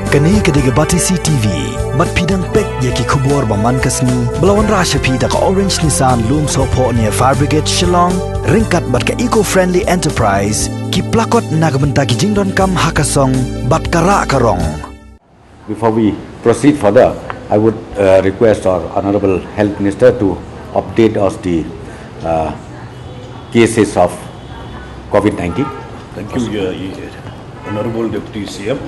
Kani kediga bati CTV, mat pidang pek yaki kubur baman kasni, belawan rasha pida ka Orange Nissan loom sopo near Fire Brigade Shillong, ringkat bat ka eco-friendly enterprise, ki plakot nagamenta ki jingdon kam hakasong, bat kara karong. Before we proceed further, I would request our Honorable Health Minister to update us the cases of COVID-19. Thank you, Honorable Deputy CM.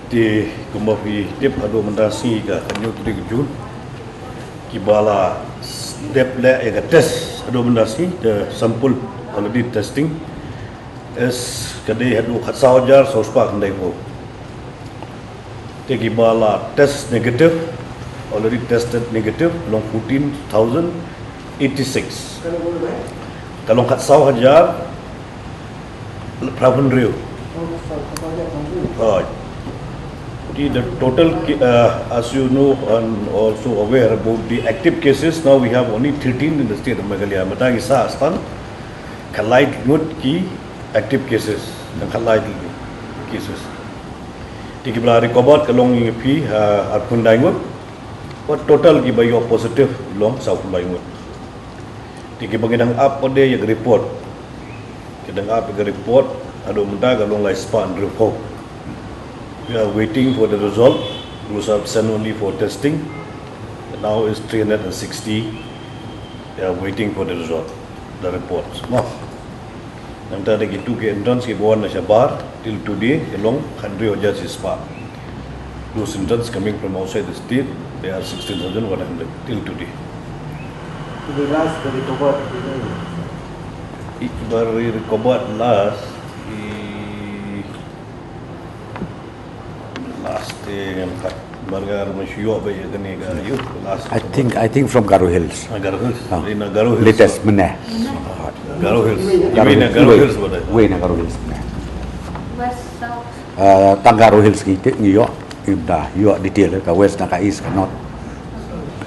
Di kumafi dep ado mandasi ka kanyo kiri Jun kibala dep le ya test ado mandasi the sample already testing es kade ado khatsau jar sospa kandai ko te kibala test negative already tested negative long 14,086 kalong khatsau hajar Pravin Rio the total, as you know and also aware about the active cases, now we have only 13 in the state of Meghalaya. Matang isa astan kalait ngut ki active cases, ng kalait cases. Tiki bla recovered kalong pi arpun daingut, what total ki bayo positive long sa pun daingut. Tiki bangidang up ode yung report, kidang up yung report, ado munda kalong lai span report. We are waiting for the result. Those have sent only for testing. Now is 360. They are waiting for the result, the reports. Now, nanti ada gitu ke entrance ke bawah Nashabar till today along 100 is spa. Those entrants coming from outside the state, they are 16,100 till today. The last recovered. Baru recovered last. I think from Garo Hills. Garo Hills. Garo Hills. Latest mana? Garo Hills. You mean Garo Hills boleh? Wait, Garo Hills mana? West South. Tang Garo Hills kita New York, dah York detail ke West nak ke East ke North.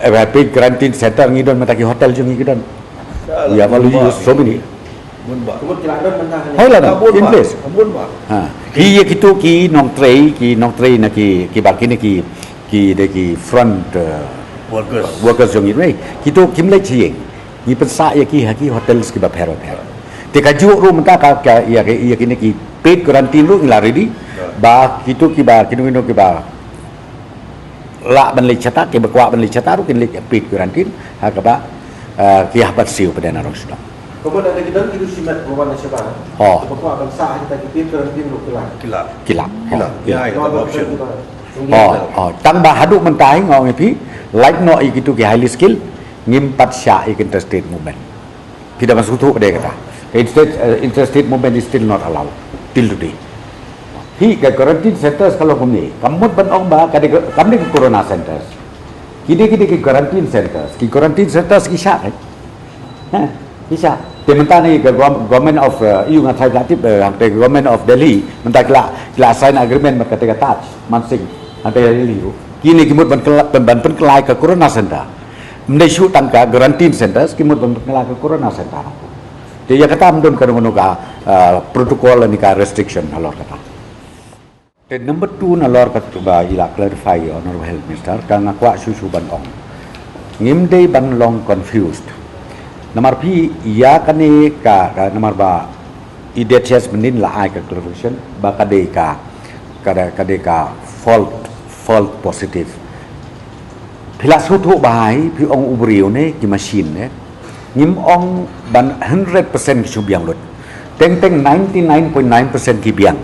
Rapid quarantine center ngidon mataki hotel je ngidon. We have already used so many. Hai lah, in place. Ki kita ki nong tray na ki baki ni ki front workers jong ini. Kita kim leh cie. Ni pensa ya ki hotel ski bapero. Teka juk room ta ka ya kini ki paid quarantine lu ngila ready. Ba kita ki ba la ban leh cata ki bakwa ban leh cata ru kin leh paid quarantine. Ha ka ba ki habat siu pada narong sudah. Kemudian ada kita itu simat bawa nasional. Oh. Bawa bangsa kita karantin lu Kila. Ya, itu option. Tang bah haduk mentai ngau ngepi, like no ikitu ki highly skill, ngimpat sya ikin interstate movement. Tidak masuk tu pada kata. Interstate movement is still not allowed till today. Hi ke quarantine centers kalau kami, kamu benong bah kami ke corona centers. Kini ki quarantine centers, ki sya kan? Bisa. Dia minta ni government of EU dengan legislatif, government of Delhi minta kila sign agreement berkata touch mansing antai Delhi. Kini kimut ban kelai ke corona center. Mendaisu tangka quarantine centers kimut ban kelai ke corona center. Dia kata mendon ke menuka protokol ni ka restriction alor kata. The number 2 alor kata ba ila clarify Honorable Health Minister kang akwa susu ban ong. Ngimdei ban long confused. Nomor P, ia kani ka nomor ba IDHS menin la ai ka clarification ba kade ka fault positive. Pilas hutu bahai pi ong ubriu ne ki machine ne ngim ong ban 100% subiang lut. Teng 99.9% ki biang.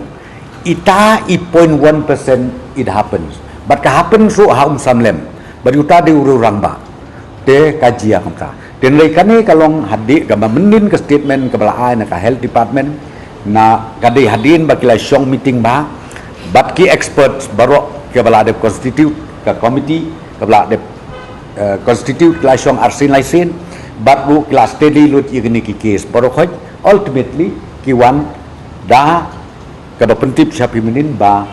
Ita 0.1% it happens. But ka happen so haum samlem. Bariuta de ururang ba. Te kajian kamta. Dan lekane kalong hadik gambar menin ke statement ke belai nak health department na kade hadin bakila syong meeting ba bat ki experts baru ke belai de constitute ke committee ke belai de constitute la syong arsin laisin bat bu kila steady lut igni ki case baru khoj ultimately ki wan da kada pentip syapi menin ba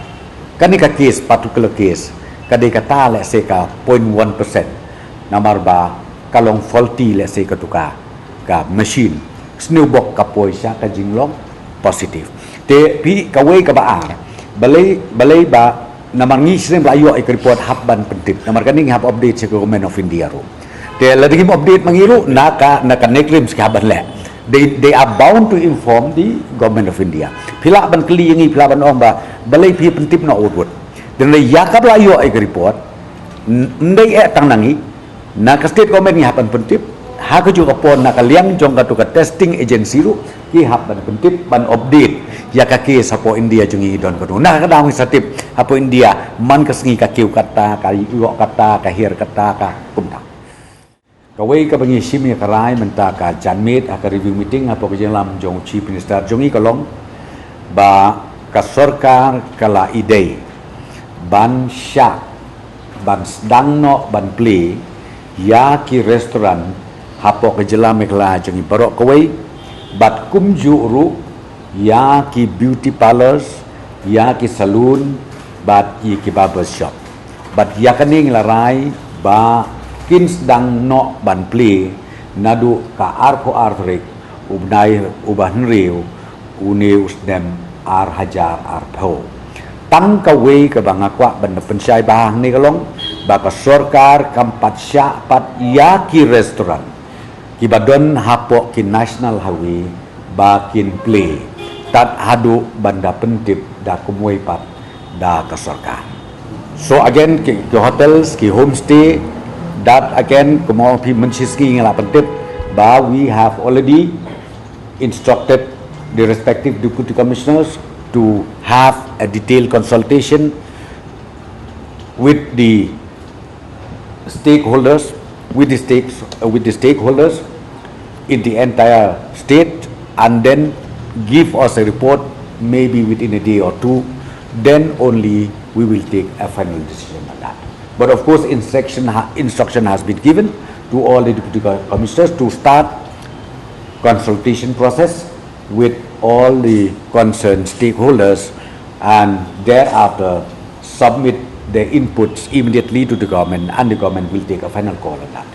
kani ka case particular case kade kata le se ka 0.1% namar ba kalong faulty let's say katuka ka machine snowbox ka poisa ka jinglong positive te pi kaway ka baar balay ba Namar ngi sering belayo ik report habban pentit. Namar kaning hab update ke Government of India ro. Te lagi update mangiru naka neklim skaban le. They are bound to inform the Government of India. Pila ban keli ngi pila ban ong ba balai pi pentip na udwut. Dan le yakap belayo ik report ndai tang nangi naka state government ngi habban pentip ha ko juga pon nakaliang jong ka testing agency ru ki hab ban pentip ban update ya ka ke sapo India jungi don ko na ka dang satip hapo India man ka sngi ka kiu kata ka yo kata ka hir kata ka kumta ka wei ka bangi shimi ka rai menta ka janmet ka review meeting hapo ka jelam jong chief minister jungi kolong ba ka sarkar kala ide ban syak ban sedang no ban play ya ki restoran hapo ke jelam ekla jangi barok kawai bat kumju ru ya ki beauty parlors ya ki saloon bat ki barber shop bat ya kaning larai ba kin sedang no ban play nadu ka arko artrik ubnai uban riu une usdem ar hajar ar pho tang kawai ke bangakwa ban pensyai bahang ni kalong ba ka sarkar kampat sya pat ya ki restoran ki badon hapo ki national highway ba kin play tat hadu banda pentip da kumway pat da ka sarkar. So again ki hotels ki homestay that again kumo pi mensiski ngala pentip ba we have already instructed the respective deputy commissioners to have a detailed consultation with the stakeholders with the stakeholders in the entire state and then give us a report maybe within a day or two, then only we will take a final decision on that. But of course instruction has been given to all the deputy commissioners to start consultation process with all the concerned stakeholders and thereafter submit their inputs immediately to the government and the government will take a final call on that.